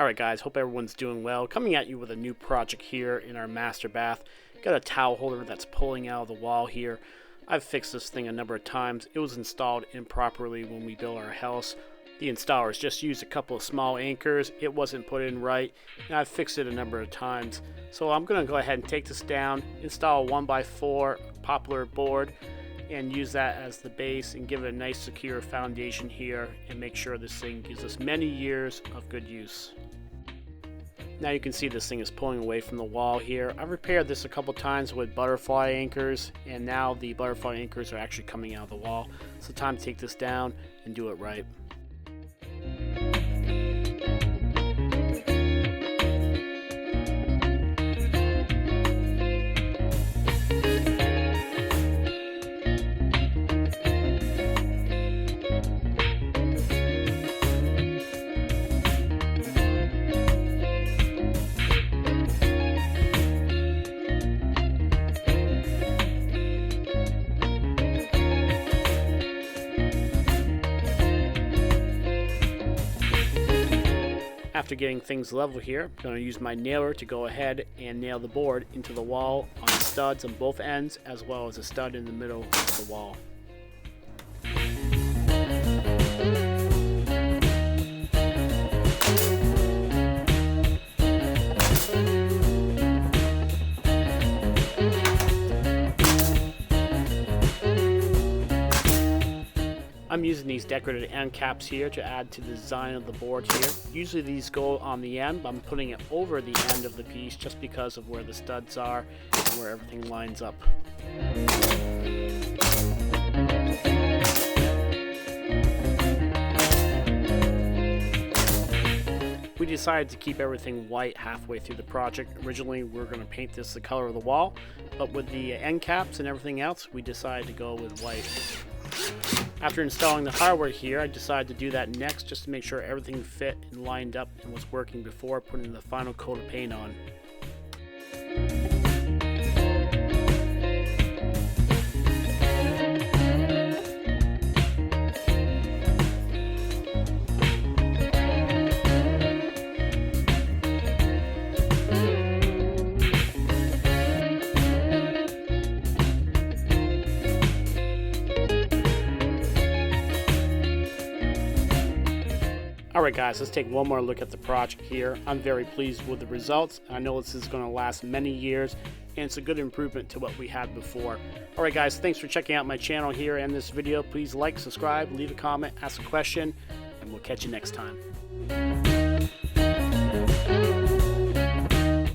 Alright guys, hope everyone's doing well. Coming at you with a new project here in our master bath. Got a towel holder that's pulling out of the wall here. I've fixed this thing a number of times. It was installed improperly when we built our house. The installers just used a couple of small anchors. It wasn't put in right, and I've fixed it a number of times. So I'm going to go ahead and take this down, install a 1x4 poplar board, and use that as the base and give it a nice secure foundation here and make sure this thing gives us many years of good use. Now you can see this thing is pulling away from the wall here. I've repaired this a couple times with butterfly anchors, and now the butterfly anchors are actually coming out of the wall. So time to take this down and do it right. After getting things level here, I'm going to use my nailer to go ahead and nail the board into the wall on studs on both ends, as well as a stud in the middle of the wall. I'm using these decorated end caps here to add to the design of the board here. Usually these go on the end, but I'm putting it over the end of the piece just because of where the studs are and where everything lines up. We decided to keep everything white halfway through the project. Originally we were going to paint this the color of the wall, but with the end caps and everything else, we decided to go with white. After installing the hardware here, I decided to do that next just to make sure everything fit and lined up and was working before putting the final coat of paint on. Alright guys, let's take one more look at the project here. I'm very pleased with the results. I know this is going to last many years, and it's a good improvement to what we had before. Alright guys, thanks for checking out my channel here and this video. Please like, subscribe, leave a comment, ask a question, and we'll catch you next time.